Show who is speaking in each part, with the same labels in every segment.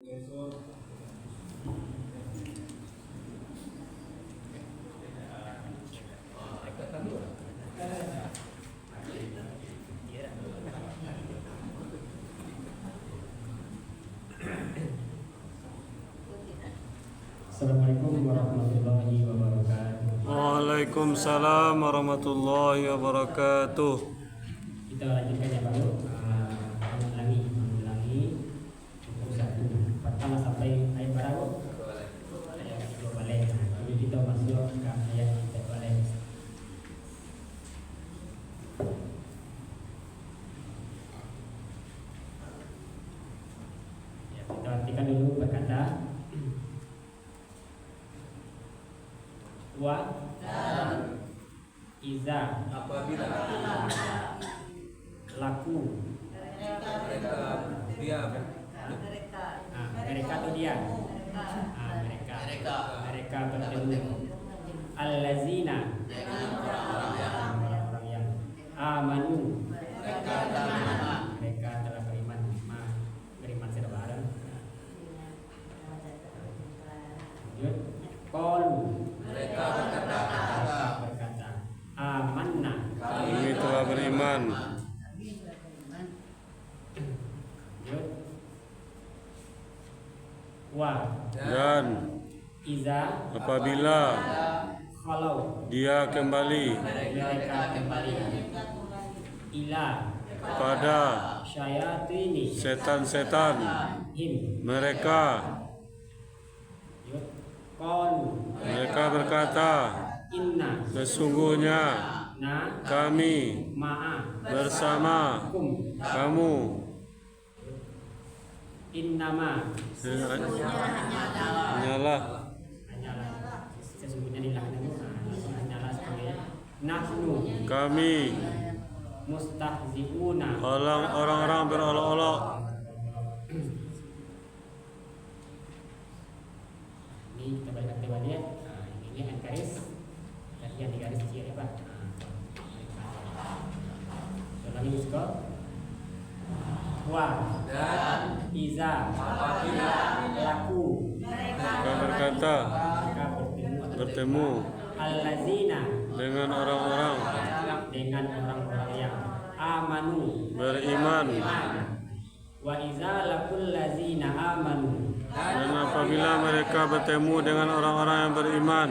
Speaker 1: Assalamualaikum warahmatullahi wabarakatuh.
Speaker 2: Waalaikumsalam warahmatullahi wabarakatuh.
Speaker 1: Kita lanjutkan yang baru, mengulangi buku 1 pertama sampai ayat berapa? Ayat 2 balik. Jadi kita masuk ke ayat 3 balik. Ya, kita artikan dulu berkata wa dan iza
Speaker 3: apabila
Speaker 1: laku mereka atau dia mereka bertemu allazina orang yang amanu mereka telah beriman sudah bareng. Qalu
Speaker 3: mereka berkata
Speaker 1: amanna
Speaker 2: Kami telah beriman.
Speaker 1: wa
Speaker 2: Dan
Speaker 1: iza
Speaker 2: apabila
Speaker 1: kalau
Speaker 2: dia kembali
Speaker 1: mereka kembali ila
Speaker 2: kepada
Speaker 1: syayatini
Speaker 2: setan-setan
Speaker 1: him
Speaker 2: mereka,
Speaker 1: qalu
Speaker 2: mereka berkata,
Speaker 1: inna
Speaker 2: sesungguhnya
Speaker 1: na
Speaker 2: kami
Speaker 1: ma'a
Speaker 2: bersama
Speaker 1: kum
Speaker 2: kamu.
Speaker 1: innama
Speaker 2: Hanyalah
Speaker 1: sesungguhnya di langit itu hanyalah sebagai nahnu
Speaker 2: kami
Speaker 1: mustahziuna
Speaker 2: orang-orang berolok-olok.
Speaker 1: Ini kita balik ke balik. Ini kan garis yang di garis kiri Pak. Lagi skor wa
Speaker 3: dan
Speaker 1: iza
Speaker 3: apabila
Speaker 1: laku
Speaker 2: Mereka berkata
Speaker 1: mereka
Speaker 2: bertemu
Speaker 1: allazina
Speaker 2: dengan orang-orang
Speaker 1: dengan orang-orang yang amanu
Speaker 2: beriman,
Speaker 1: wa iza lakul lazina amanu
Speaker 2: dan apabila mereka bertemu dengan orang-orang yang beriman,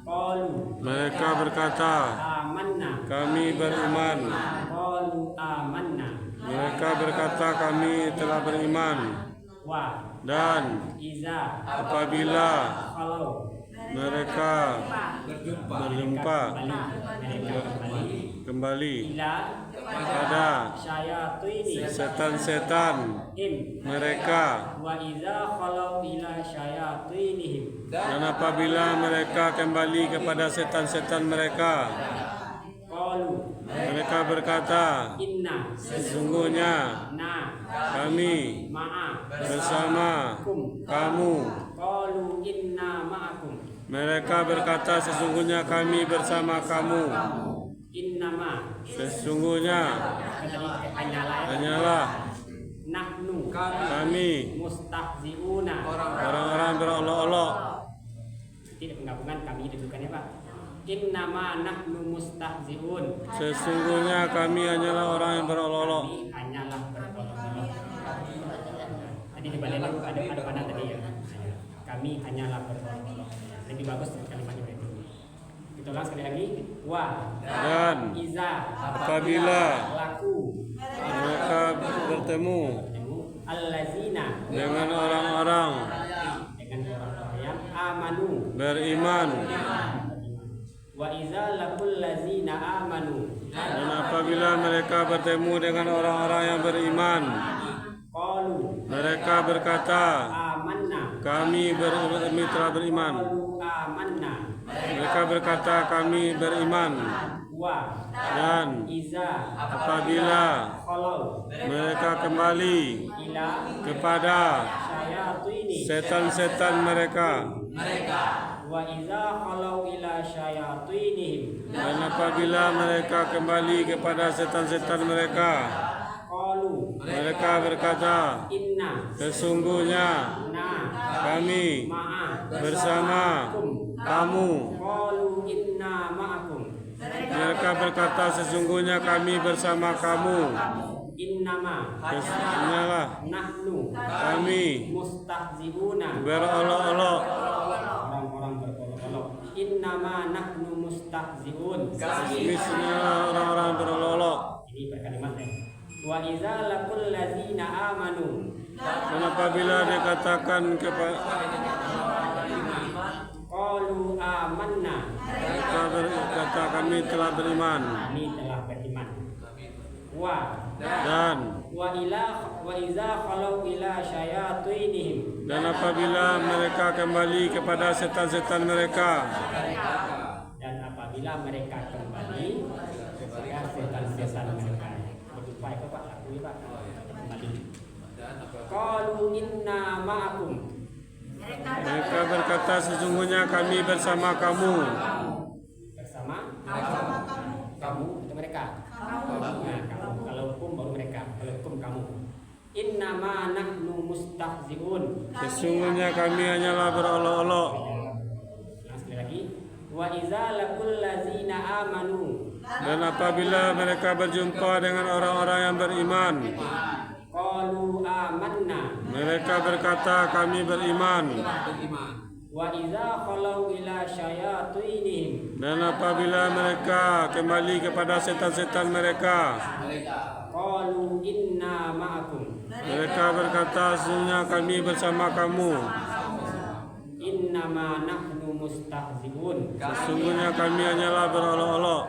Speaker 1: qalu
Speaker 2: mereka berkata,
Speaker 1: amanna
Speaker 2: kami beriman.
Speaker 1: qalu amanna
Speaker 2: Mereka berkata, kami telah beriman.
Speaker 1: wa
Speaker 2: Dan
Speaker 1: iza
Speaker 2: apabila
Speaker 1: kalau
Speaker 2: mereka berjumpa
Speaker 1: mereka
Speaker 2: kembali
Speaker 1: ila
Speaker 2: pada
Speaker 1: syayatini
Speaker 2: setan-setan
Speaker 1: him
Speaker 2: mereka,
Speaker 1: wa iza khalau ila syayatinihim
Speaker 2: dan apabila mereka kembali kepada setan-setan mereka,
Speaker 1: qalu
Speaker 2: mereka berkata,
Speaker 1: inna
Speaker 2: sesungguhnya
Speaker 1: na
Speaker 2: kami
Speaker 1: ma'a
Speaker 2: bersama
Speaker 1: kum
Speaker 2: kamu.
Speaker 1: qalu inna ma'akum
Speaker 2: Mereka berkata, sesungguhnya kami bersama kamu.
Speaker 1: innama
Speaker 2: Sesungguhnya
Speaker 1: tadi
Speaker 2: hanyalah
Speaker 1: nahnu
Speaker 2: kami
Speaker 1: mustahziuna
Speaker 2: orang-orang berolok-olok.
Speaker 1: tidak penggabungan kami dudukannya Pak. Innama nahnu mustahziun.
Speaker 2: Sesungguhnya kami hanyalah orang yang berolok-olok.
Speaker 1: Kami hanyalah berolok-olok. Tadi di balik itu ada mana tadi ya? Kami hanyalah berolok-olok. Lebih bagus kalimatnya itu. Kita ulang sekali lagi. Wa
Speaker 2: Dan
Speaker 1: iza
Speaker 2: apabila
Speaker 1: laku
Speaker 2: mereka bertemu
Speaker 1: allazina
Speaker 2: dengan orang-orang
Speaker 1: dengan orang-orang yang amanu
Speaker 2: beriman,
Speaker 1: wa iza lakul lazina amanu
Speaker 2: dan apabila mereka bertemu dengan orang-orang yang beriman,
Speaker 1: qalu
Speaker 2: mereka berkata,
Speaker 1: amanna
Speaker 2: kami telah beriman.
Speaker 1: qalu amanna
Speaker 2: Mereka berkata, kami beriman.
Speaker 1: wa
Speaker 2: Dan
Speaker 1: iza
Speaker 2: apabila
Speaker 1: khalau
Speaker 2: mereka kembali
Speaker 1: ila
Speaker 2: kepada
Speaker 1: syayatini
Speaker 2: setan-setan mereka,
Speaker 1: wa iza khalau ila syayatinihim
Speaker 2: dan apabila mereka kembali kepada setan-setan mereka,
Speaker 1: qalu
Speaker 2: Mereka berkata,
Speaker 1: Inna
Speaker 2: sesungguhnya
Speaker 1: na
Speaker 2: kami
Speaker 1: ma'a
Speaker 2: bersama kamu.
Speaker 1: qalu inna ma'akum
Speaker 2: Mereka berkata, sesungguhnya kami bersama kamu.
Speaker 1: innama
Speaker 2: Hanyalah
Speaker 1: nahnu
Speaker 2: kami
Speaker 1: mustahzi'una
Speaker 2: berolok-olok.
Speaker 1: orang-orang berolok-olok. Innama nahnu mustahzi'un.
Speaker 2: Bismillah, orang-orang berolok-olok.
Speaker 1: Ini berkalimat ya. Wa idza laqul ladzina amanu.
Speaker 2: Dan apabila dikatakan kepada
Speaker 1: Qalu amanna.
Speaker 2: mereka berkata, kami telah beriman.
Speaker 1: Kami telah beriman. Wa
Speaker 2: Dan
Speaker 1: wa idza khalau ila syayatinihim.
Speaker 2: dan apabila mereka kembali kepada setan-setan mereka,
Speaker 1: Dan apabila mereka kembali kepada setan-setan mereka. Berjumpa itu Pak, aku ini Pak. Kembali. Qalu inna ma'akum.
Speaker 2: mereka berkata, sesungguhnya kami bersama kamu.
Speaker 1: Bersama kamu itu mereka. Nah, kamu kalau hukum baru mereka, kalau hukum kamu. Innama nahnu mustahzi'un.
Speaker 2: Sesungguhnya kami hanyalah berolok-olok.
Speaker 1: Nah, sekali lagi. Wa idza laqul ladzina amanu.
Speaker 2: Dan apabila mereka berjumpa dengan orang-orang yang beriman,
Speaker 1: Qalu amanna.
Speaker 2: mereka berkata, kami beriman.
Speaker 1: Wa idza khalau ila syayatinihim.
Speaker 2: Dan apabila mereka kembali kepada setan-setan mereka,
Speaker 1: Qalu inna ma'akum.
Speaker 2: mereka berkata, sesungguhnya kami bersama kamu.
Speaker 1: Innama nahnu mustahzi'un.
Speaker 2: Sesungguhnya kami hanyalah berolok-olok.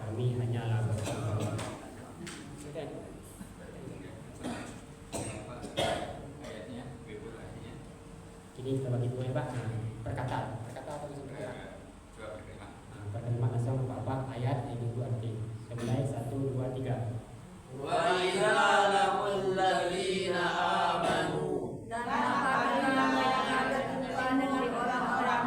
Speaker 1: Kami hanyalah berolok-olok. Ini kita bagi dua ya Pak. Perkataan apa itu? Perkalimat langsung Bapak ayat yang itu arti. Mulai 1, 2, 3.
Speaker 3: Wa idza laqul ladzina amanu.
Speaker 4: Dan apabila mereka berjumpa dengan orang-orang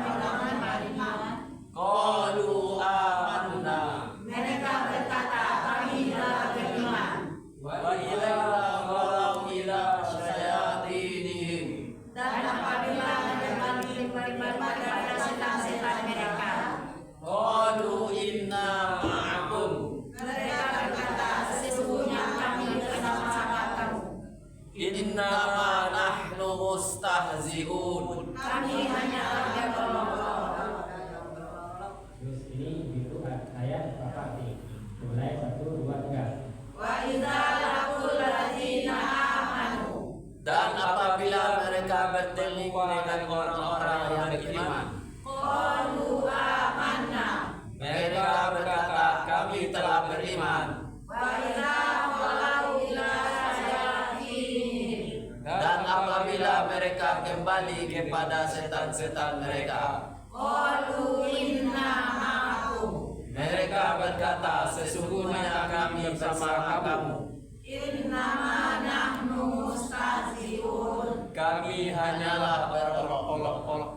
Speaker 4: beriman,
Speaker 3: Qalu amanna.
Speaker 4: mereka berkata, kami telah beriman.
Speaker 3: Wa idza khalau ila syayatinihim.
Speaker 4: Dan apabila mereka beriman kepada setan-setan mereka,
Speaker 3: Qalu inna ma'akum.
Speaker 4: mereka berkata, sesungguhnya kami bersama kamu.
Speaker 3: Innama nahnu mustahzi'un.
Speaker 4: Kami hanya berolok-olok.
Speaker 1: Terus ini itu ayat Bapak nih. Mulai 1, 2, 3.
Speaker 4: Wa idza laqul ladzina amanu.
Speaker 3: Dan apabila mereka bertemu dengan orang-orang yang beriman,
Speaker 4: Qalu amanna.
Speaker 3: mereka berkata, kami telah beriman.
Speaker 4: Wa idza khalau ila syayatinihim.
Speaker 3: Dan apabila mereka kembali kepada setan-setan mereka,
Speaker 4: Qalu inna ma'akum.
Speaker 3: mereka berkata, sesungguhnya kami bersama kamu.
Speaker 4: Innama nahnu mustahzi'un.
Speaker 3: Kami hanyalah berolok-olok.
Speaker 1: Orang.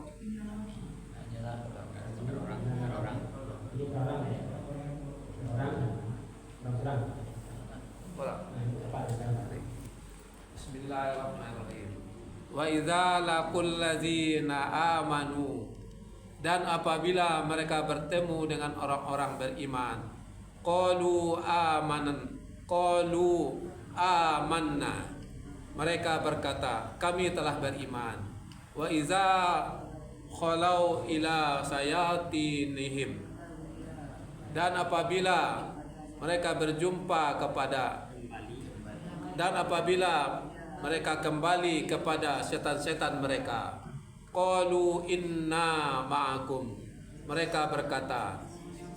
Speaker 1: Ini orang ya. Orang. Bapak sekarang.
Speaker 5: Bismillahirrahmanirrahim. Wa idza laqul ladzina amanu. Dan apabila mereka bertemu dengan orang-orang beriman, qalu amanna. Mereka berkata, kami telah beriman. Wa idza khalau ila sayatinihim. Dan apabila mereka berjumpa dan apabila mereka kembali kepada setan-setan mereka, qalu inna ma'akum. Mereka berkata,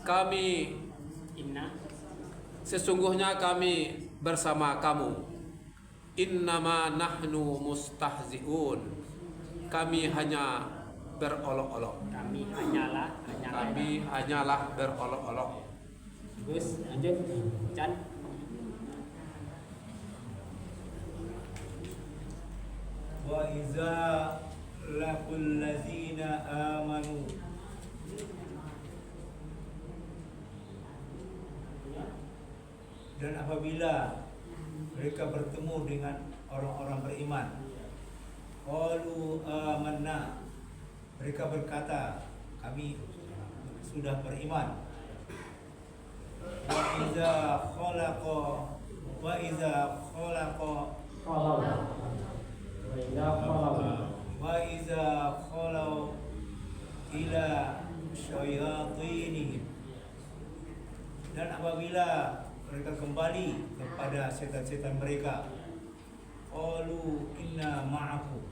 Speaker 5: kami sesungguhnya kami bersama kamu. Innama nahnu mustahzi'un. Kami hanya berolok-olok.
Speaker 1: Kami hanyalah
Speaker 5: berolok-olok.
Speaker 1: Gus, lanjut. Chan.
Speaker 6: Wa iza laqul ladzina amanu. Dan apabila mereka bertemu dengan orang-orang beriman. Qalu amanna, mereka berkata kami sudah beriman. Wa iza khalaqa
Speaker 1: Kalau
Speaker 6: wa iza khalau ila syayatinihim, dan apabila mereka kembali kepada setan-setan mereka, qalu inna ma'akum,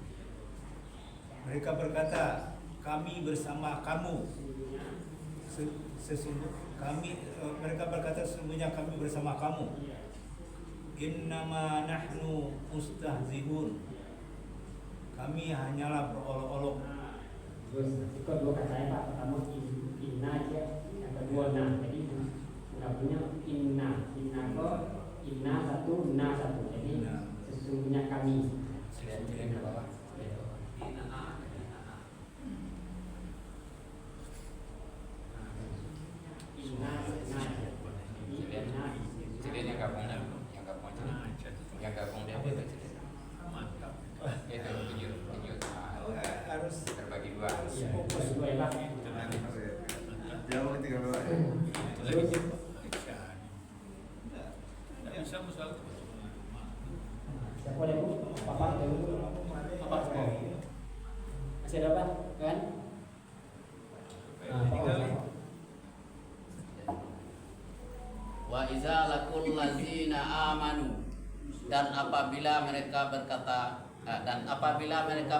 Speaker 6: mereka berkata kami bersama kamu. Mereka berkata sesungguhnya kami bersama kamu. Innama nahnu mustahzi'un, kami hanyalah berolok-olok.
Speaker 1: terus ikut dua kata saya Pak. Pertama inna aja, yang kedua na. Jadi nggak punya inna kok inna satu na satu. Jadi sesungguhnya kami. Ke bawah.
Speaker 3: yang gabung dia itu mantap. Itu tunjuk
Speaker 6: Harus
Speaker 3: terbagi dua.
Speaker 1: Fokus dua ya Pak.
Speaker 7: Jauh tinggal bawah.
Speaker 5: Bisa musal.
Speaker 1: Siapa boleh Bu? Bapak dulu. Bapak semua. Masih ada Pak? Kan?
Speaker 3: Wa iza lakul lazina amanu, dan apabila mereka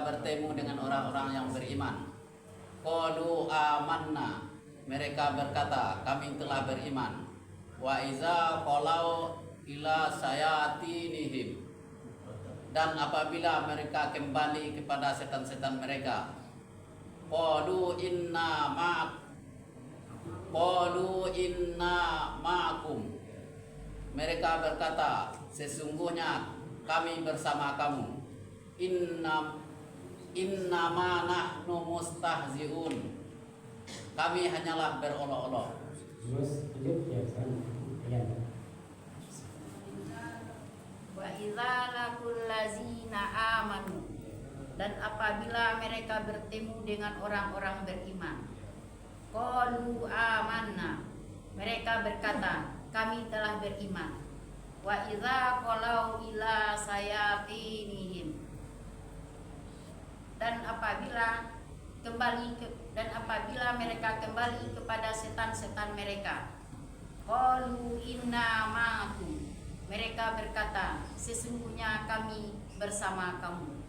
Speaker 3: bertemu dengan orang-orang yang beriman, qalu amanna, mereka berkata kami telah beriman. Wa iza qalau ila sayatinihim, dan apabila mereka kembali kepada setan-setan mereka, qalu inna ma'akum, mereka berkata sesungguhnya kami bersama kamu. Innama nahnu mustahzi'un, kami hanyalah berolok-olok.
Speaker 1: Terus lanjut ya sekarang. Kalian.
Speaker 4: Wa idza laqul ladzina amanu, dan apabila mereka bertemu dengan orang-orang beriman, qalu amanna, mereka berkata kami telah beriman. Wa idza qalau ila sayatinihim, dan apabila mereka kembali kepada setan-setan mereka, qalu inna ma'akum, mereka berkata sesungguhnya kami bersama kamu.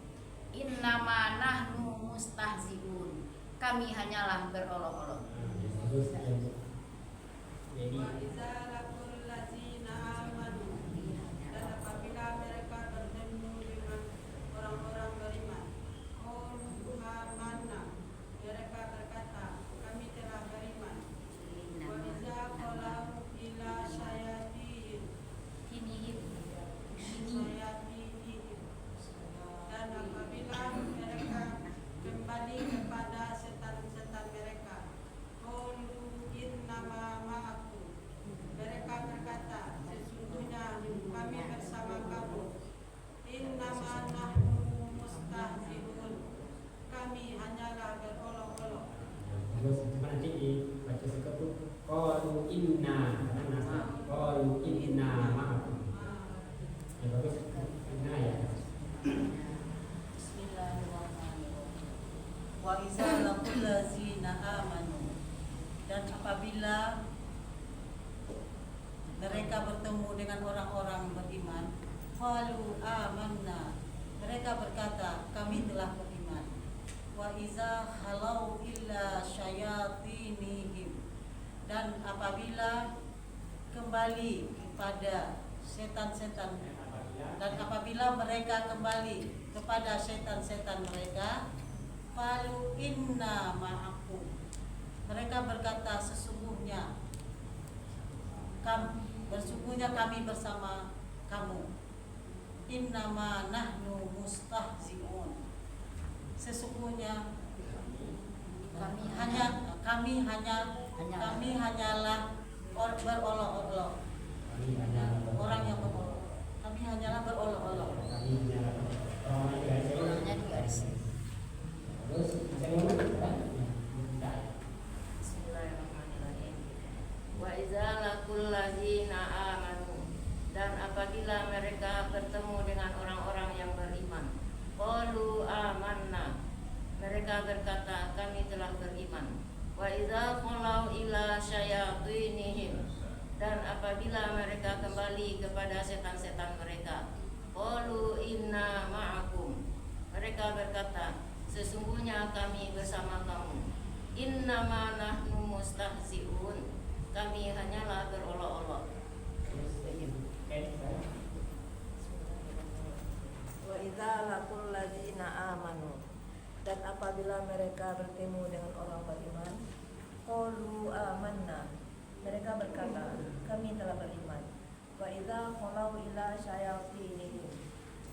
Speaker 4: Innama nahnu mustahzi'un, kami hanyalah berolok-olok.
Speaker 1: Terus lanjut. Jadi
Speaker 8: dan apabila mereka bertemu dengan orang-orang beriman, qalu amanna, mereka berkata kami telah beriman. Wa iza qalau ila syayatinihim, dan apabila mereka kembali kepada setan-setan mereka, qalu innama ma'akum, mereka berkata sesungguhnya kami bersama kamu. Innama nahnu mustahzi'un, kami hanyalah berolok-olok.
Speaker 1: terus cuma nanti dibaca sekali tuh. Qalu inna, qalu inna ma'akum. Ya bagus. Inna ya.
Speaker 8: Bismillahirrahmanirrahim. Wa iza laqul ladzina amanu, dan apabila mereka bertemu dengan orang-orang beriman, qalu amanna, mereka berkata kami telah beriman. Wa iza khalau illa syayatinihim, dan apabila kembali kepada setan-setan, dan apabila mereka kembali kepada setan-setan mereka, qalu inna ma'akum, mereka berkata sesungguhnya kami bersama kamu. Innama nahnu mustahzi'un, sesungguhnya kami hanyalah berolok-olok, orang yang berolok. Kami hanyalah berolok-olok.
Speaker 1: Kami hanyalah orang garis.
Speaker 4: Orangnya di garis.
Speaker 1: Terus saya mau
Speaker 4: Bismillahirrahmanirrahim. Wa iza laqul ladzina amanu, dan apabila mereka bertemu dengan orang-orang yang beriman, qalu amanna, mereka berkata kami telah beriman. Wa iza khalau ila syayatinihim, dan apabila mereka kembali kepada setan-setan mereka, qalu inna ma'akum, mereka berkata sesungguhnya kami bersama kamu. Innama nahnu mustahzi'un, kami hanyalah berolok-olok. Wa idza laqul ladzina amanu, dan apabila mereka bertemu dengan orang beriman, qalu amanna, mereka berkata kami telah beriman. Wa idza khalau ila syayatinihim,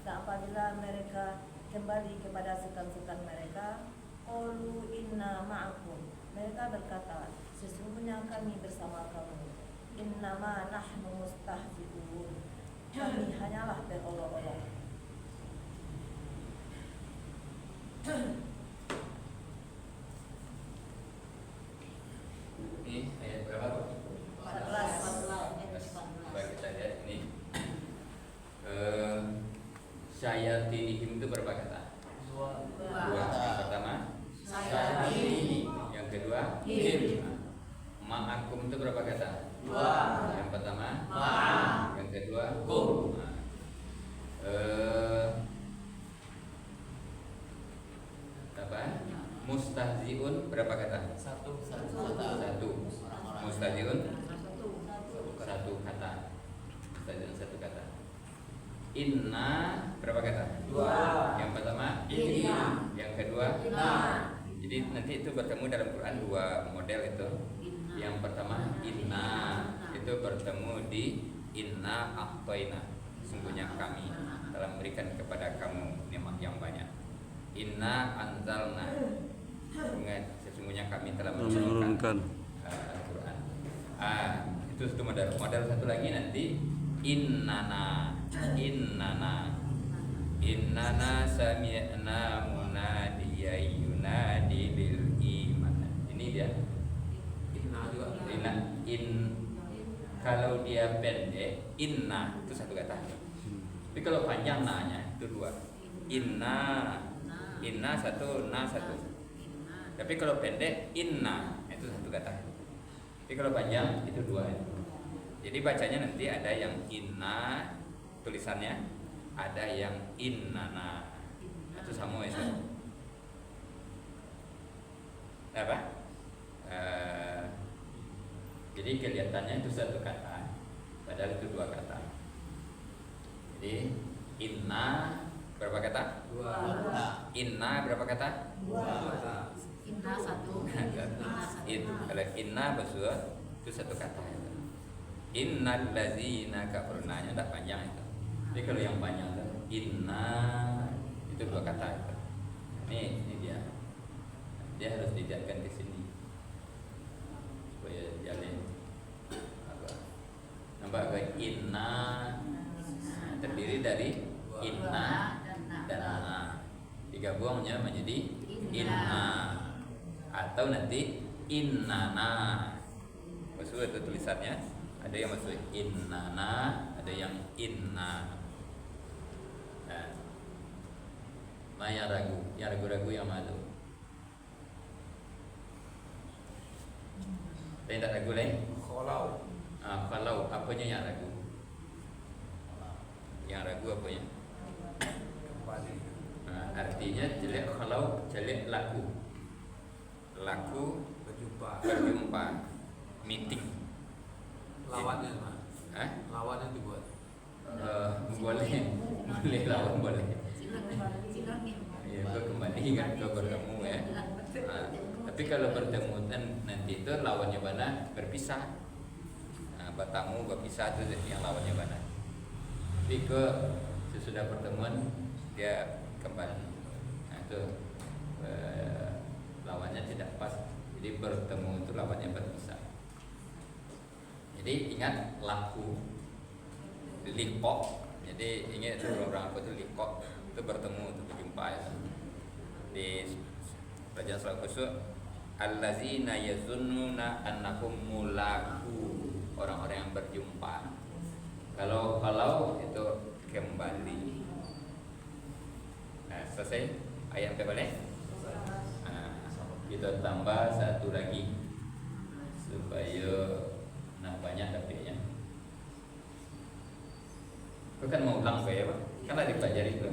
Speaker 4: dan apabila mereka kembali kepada setan-setan mereka, qalu inna ma'akum, mereka berkata sesungguhnya kami bersama kamu. Innama nahnu mustahzi'un, kami hanyalah berolok-olok.
Speaker 3: Ini ayat berapa?
Speaker 8: 14.
Speaker 3: Baik, kita lihat ini. Syayatinihim itu berapa kata? Dua. Yang pertama syayatini, yang kedua him. Ma'akum itu berapa kata? Dua. Yang pertama ma, yang kedua kum. Apa? Mustahziun berapa kata? Satu. Mustahziun satu kata. Mustahziun satu kata. Inna berapa kata? Dua. Yang pertama inna, yang kedua inna. Jadi nanti itu bertemu dalam Quran dua model itu. Yang pertama inna, itu bertemu di inna a'toina, sungguhnya kami telah memberikan kepada kamu nikmat yang banyak. Inna anzalna, sesungguhnya kami telah menurunkan Al-Quran. Itu satu model. Model satu lagi nanti innana sami'na munadiyan yunadi lil iman. Ini dia. Kalau dia pendek, inna itu satu kata. Tapi kalau panjang na-nya itu dua. Inna satu, na satu. Tapi kalau pendek, inna itu satu kata. Tapi kalau panjang itu dua. Jadi bacanya nanti ada yang inna tulisannya, ada yang innana. Itu sama itu. Apa? Jadi kelihatannya itu satu kata, padahal itu dua kata. Jadi inna berapa kata? Dua. Inna berapa kata? Dua.
Speaker 4: Inna satu.
Speaker 3: Itu kalau inna besar itu satu kata. Innal ladzina kafarna nya tidak panjang itu. Tapi kalau yang panjang itu inna itu dua kata itu. Ini dia harus dijadikan ke sini supaya jalan apa? Nampak ke inna terdiri dari inna dan na. Digabungnya menjadi inna atau nanti innana. Maksud itu tulisannya ada yang maksud innana, ada yang inna. Nah, Maya ragu, yang ragu-ragu yang malu. Tidak ragu lain. Kalau apanya yang ragu? Yang ragu apanya? Artinya jelek kalau jelek laku berjumpa meeting
Speaker 5: Lawannya mah. Lawannya dibuat.
Speaker 3: boleh lawan boleh. Ya, itu kembali kan ke bertemu ya. Tapi kalau bertemu nanti itu lawannya mana berpisah. Bertemu berpisah itu yang lawannya mana. Tapi ke sesudah pertemuan dia kembali. Nah itu lawannya tidak pas. Jadi bertemu itu lawannya berpisah. Jadi ingat laku, lipok, Jadi ingat orang apa itu liqaq, itu bertemu, itu berjumpa ya. Di Bacaan surah Khusyu' allazina yazunnuna annahum mulaku, orang-orang yang berjumpa. Kalau itu kembali. Nah, selesai ayat berapa nih? Nah, kita tambah satu lagi supaya banyak dapatnya. Kau kan mau ulang ya Pak? Kan ada dipelajari itu.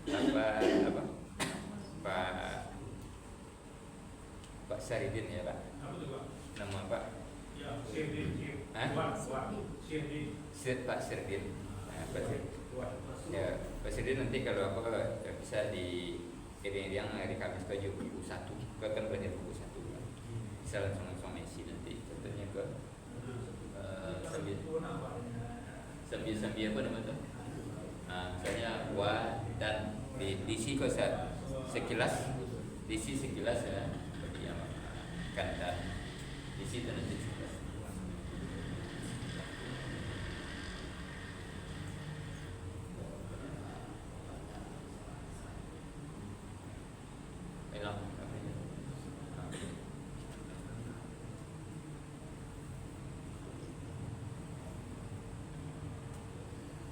Speaker 3: Apa? Pak Saridin ya Pak? Nama Pak? Pak Sirdin. Nah, Pak Sirdin. Ya, Pak Sirdin nanti kalau apa bisa di yang hari Kamis ke buku 1. Kau akan belajar buku 1. Bisa langsung isi nanti. Contohnya ke sambil apa namanya? Misalnya wa dan di si kau sekilas ya bagi yang kan dan di situ nanti sekilas.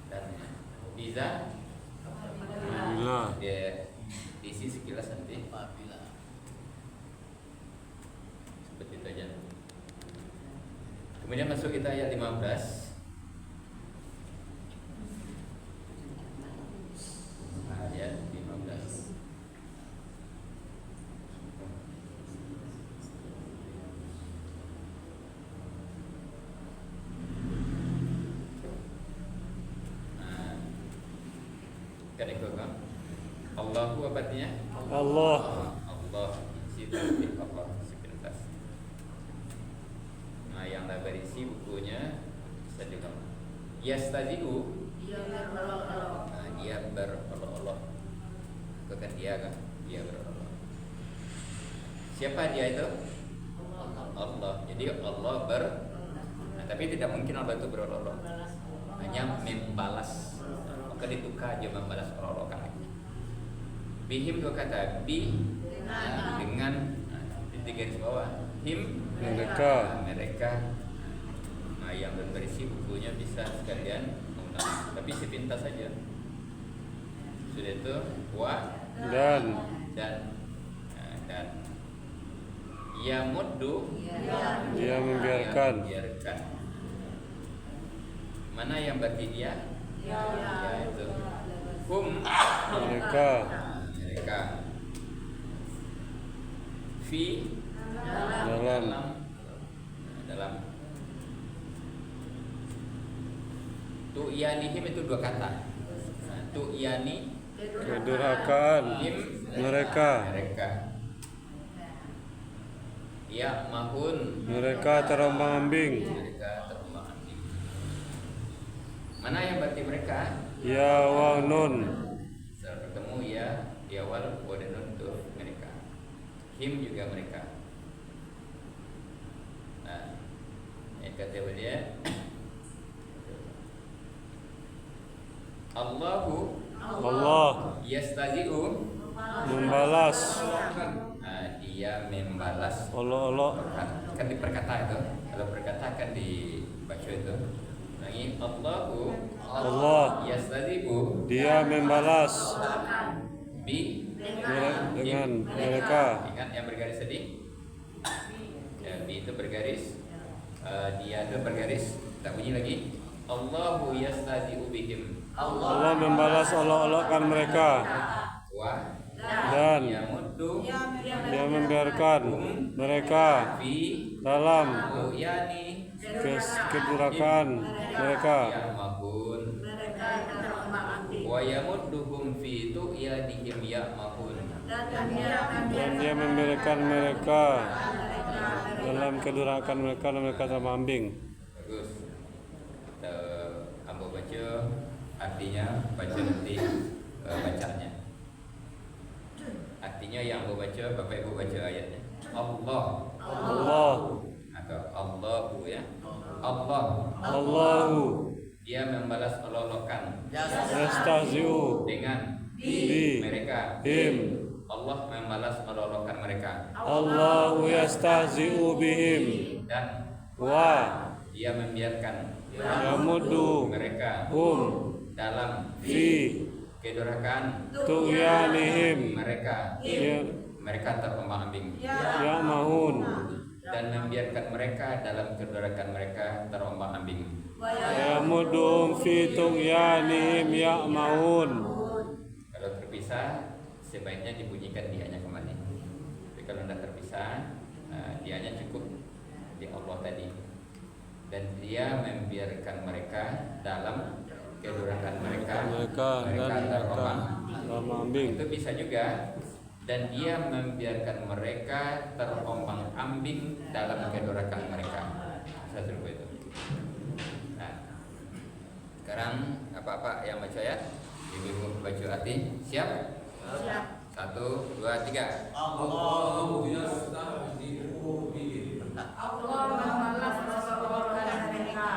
Speaker 3: Dan Biza
Speaker 2: Bila.
Speaker 3: dia diisi sekilas nanti seperti itu aja. Kemudian masuk kita ayat 15. Ayat 15. Kan ikut kan? Allahu apa artinya?
Speaker 2: Allah.
Speaker 3: Allah situ Allah sepintas. Nah, yang dah berisi bukunya bisa juga. Yastazi'u. Nah, dia berolok-olok. Bukan dia kan? Dia berolok. Siapa dia itu? Allah. Jadi Allah nah, tapi tidak mungkin Allah itu berolok-olok. Hanya membalas. Maka ditukar dia membalas olok-olokan lagi. Bihim dua kata, bi dengan di garis bawah, him
Speaker 2: Mereka.
Speaker 3: Nah, yang berisi bukunya bisa sekalian mengulang, tapi sepintas saja. Sudah itu wa
Speaker 2: Dan
Speaker 3: ya muddu
Speaker 2: dia membiarkan.
Speaker 3: Mana yang berarti dia? Ya itu hum
Speaker 2: Mereka.
Speaker 3: fi dalam tu'yanihim itu dua kata. Nah, tu'yani
Speaker 2: Kedurhakaan mereka.
Speaker 3: Ya mahun
Speaker 2: Mereka terombang-ambing.
Speaker 3: Mana yang berarti mereka?
Speaker 2: Ya wa nun.
Speaker 3: Setelah bertemu ya wal wa dan nun itu mereka. Him juga mereka. Nah, yang kata dia Allahu
Speaker 2: Allah
Speaker 3: yastazi'u
Speaker 2: membalas.
Speaker 3: Dia membalas
Speaker 2: Allah
Speaker 3: kan diperkata itu. Kalau perkata kan dibaca itu. Lagi Allahu
Speaker 2: Allah
Speaker 3: yastazi'u
Speaker 2: dia membalas dengan mereka.
Speaker 3: Ingat yang bergaris tadi? Ya, bi itu bergaris. Dia itu bergaris. Tak bunyi lagi. Allahu yastazi'u bihim.
Speaker 2: Allah membalas olok-olokkan mereka.
Speaker 3: Wa
Speaker 2: Dan
Speaker 3: yamuddu
Speaker 2: dia membiarkan mereka
Speaker 3: fi
Speaker 2: dalam
Speaker 3: yani
Speaker 2: kedurhakaan mereka.
Speaker 3: ya'mahun wa yamudduhum fi tu'yanihim ya'mahun.
Speaker 2: Dan dia memberikan mereka dalam kedurhakaan mereka dan mereka terombang-ambing.
Speaker 3: Bagus. Ambo baca artinya, baca nanti bacanya. Artinya yang ambo baca, Bapak Ibu baca ayatnya. Allah
Speaker 2: Allah
Speaker 3: atau Allahu ya. Allah
Speaker 2: Allahu
Speaker 3: dia membalas olok-olokan
Speaker 2: Yastahzi'u
Speaker 3: dengan
Speaker 2: bi
Speaker 3: mereka.
Speaker 2: him.
Speaker 3: Allah membalas olok-olokan mereka.
Speaker 2: Allahu yastahzi'u bihim
Speaker 3: Dan
Speaker 2: wa
Speaker 3: dia membiarkan
Speaker 2: yamuddu
Speaker 3: mereka
Speaker 2: hum
Speaker 3: dalam
Speaker 2: fi
Speaker 3: kedurhakaan
Speaker 2: tughyanihim
Speaker 3: mereka.
Speaker 2: ya-
Speaker 3: Mereka terombang-ambing
Speaker 2: ya'mahun
Speaker 3: dan membiarkan mereka dalam kedurhakaan mereka terombang-ambing.
Speaker 2: yamudduhum fi tughyanihim ya'mahun.
Speaker 3: Kalau terpisah, sebaiknya dibunyikan dianya kembali. Tapi kalau tidak terpisah, dianya cukup di Allah tadi. Dan dia membiarkan mereka dalam kedurhakaan mereka.
Speaker 2: Mereka dan mereka terombang-ambing.
Speaker 3: Itu bisa juga. Dan dia membiarkan mereka terombang-ambing dalam kedurhakaan mereka. Saya serupa itu. Nah, sekarang apa-apa yang baca ya? Ibu baca arti. Siap?
Speaker 4: Siap.
Speaker 3: 1, 2, 3.
Speaker 5: Allahu yastahzi'u bihim
Speaker 4: Allah membalas olok-olokan mereka.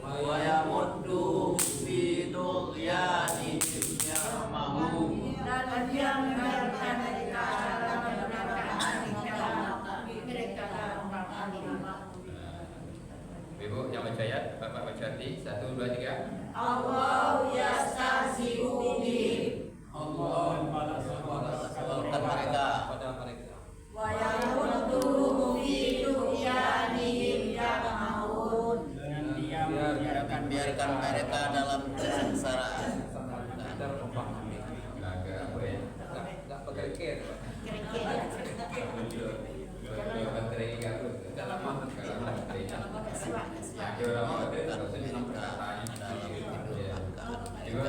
Speaker 5: wa yamuddu fi tughyanihim ya'mahun.
Speaker 4: Dan dia membiarkan mereka dalam kedurhakaan mereka terombang-ambing.
Speaker 3: Ibu yang baca ya, Bapak baca arti. 1, 2, 3.
Speaker 4: Allah yastahzi'u bihim
Speaker 5: Allah membalas olok-olokan mereka pada mereka.
Speaker 4: wa yamudduhum fi tughyanihim ya'mahun.
Speaker 1: Dan dia membiarkan
Speaker 7: mereka dalam kesengsaraan.
Speaker 5: Terombang-ambing.
Speaker 3: Agak apa ya?
Speaker 5: Enggak pakai care.
Speaker 3: Kalau baterai garut.
Speaker 5: Dalam mana?
Speaker 3: Kalau baterai. Ya, kalau baterai terus ini perkataannya. Ya. Ibu,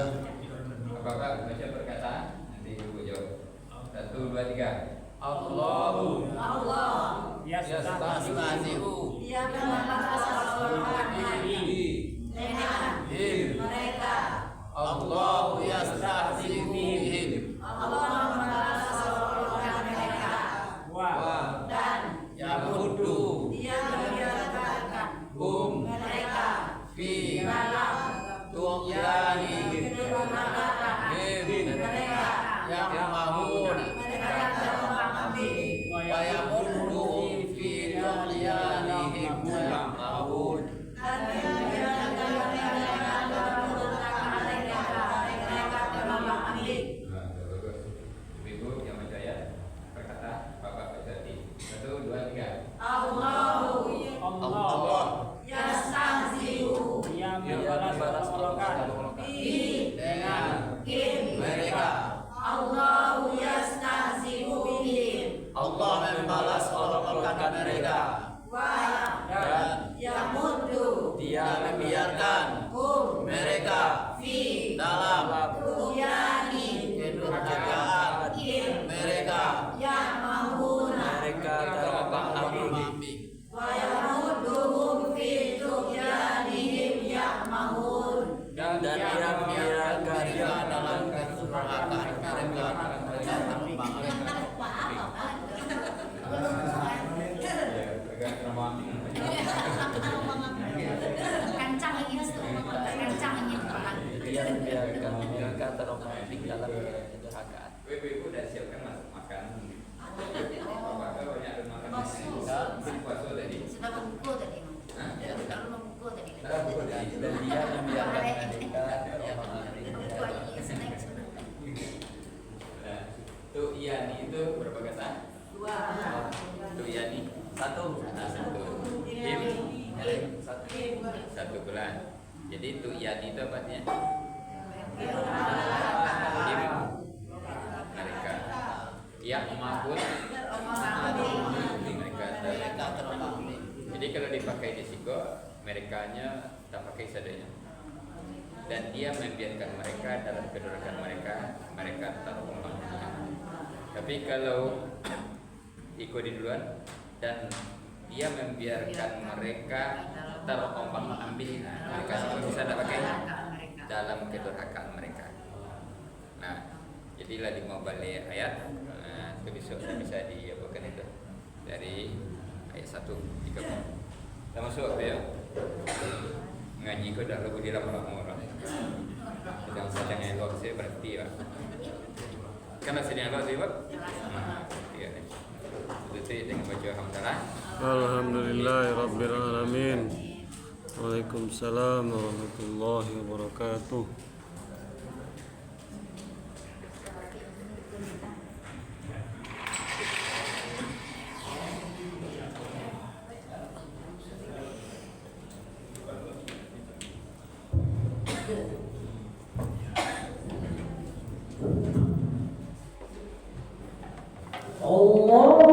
Speaker 3: Bapak baca perkataan, nanti Ibu jawab. 1, 2, 3.
Speaker 5: Allahu
Speaker 4: Allah
Speaker 5: yastahzi'u
Speaker 4: dia membalas olok-olokan
Speaker 5: bihim.
Speaker 4: mereka.
Speaker 5: Allahu yastahzi'u bihim
Speaker 4: Allah membalas olok-olokan mereka.
Speaker 1: wa
Speaker 4: Dan
Speaker 5: yamuddu
Speaker 4: dia membiarkan
Speaker 5: hum
Speaker 4: mereka
Speaker 5: fi
Speaker 4: dalam
Speaker 5: tughyanihim
Speaker 4: kedurhakaan mereka.
Speaker 5: ya'mahun.
Speaker 4: Mereka terombang-ambing.
Speaker 5: Wa yamudduhum fi tughyanihim ya'mahun.
Speaker 4: Dan dia membiarkan mereka dalam kedurhakaan mereka terombang-ambing.
Speaker 3: Nah, bagus. Ibu yang baca ya. Perkataan Bapak baca arti. 1, 2, 3.
Speaker 4: Allah yastahzi'u
Speaker 1: dia membalas olok-olokan
Speaker 5: Dengan
Speaker 4: mereka. Allah yastahzi'u bihim
Speaker 7: Allah membalas olok-olokan mereka
Speaker 4: wa
Speaker 5: dan
Speaker 4: yamuddu
Speaker 7: Dia membiarkan
Speaker 4: hum
Speaker 7: mereka
Speaker 4: fi
Speaker 7: dalam
Speaker 4: tughyanihim
Speaker 7: kedurhakaan mereka
Speaker 4: ya'mahuna
Speaker 7: mereka terombang-ambing.
Speaker 4: wa yamudduhum fi tughyanihim ya'mahun.
Speaker 5: dan
Speaker 7: Dan dia membiarkan mereka dalam kedurhakaan mereka terombang-ambing.
Speaker 3: Ya, agak romantis.
Speaker 9: Kencang ingin kencang ingin perang.
Speaker 7: Dia membiarkan mereka terombang-ambing dalam kedurhakaan.
Speaker 3: Ibu udah siapkan makan. Bapak banyak ada makan. Puasa tadi.
Speaker 9: Sudah memukul tadi.
Speaker 3: Hah?
Speaker 9: Kalau memukul tadi.
Speaker 7: Dan dia membiarkan mereka terombang-ambing.
Speaker 3: Nah, tuh yani itu berapa kata?
Speaker 4: Dua.
Speaker 3: Tuh yani
Speaker 7: Satu.
Speaker 3: nah, 1. Him satu bulan. Jadi tuh yani itu apa artinya? Him mereka. Yang mahun mereka
Speaker 7: Terombang-ambing.
Speaker 3: Jadi kalau dipakai di siko, merekanya tak pakai seadanya. Dan dia membiarkan mereka dalam kedurhakaan mereka, mereka terombang-ambing. Tapi kalau iko di duluan dan dia membiarkan mereka terombang-ambing, mereka juga bisa tak pakai dalam kedurhakaan mereka. Nah, jadilah di mau balik ayat, itu bisa diapakan itu dari ayat 1 3. Kita masuk apa ya? ngaji ko dah lagu di lama-lama orang. Sedang elok saya berarti ya. Kan sedang elok saya Pak? Iya. Itu dengan baca hamdalah.
Speaker 2: Alhamdulillahirabbil alamin. Waalaikumsalam warahmatullahi wabarakatuh.
Speaker 10: Allah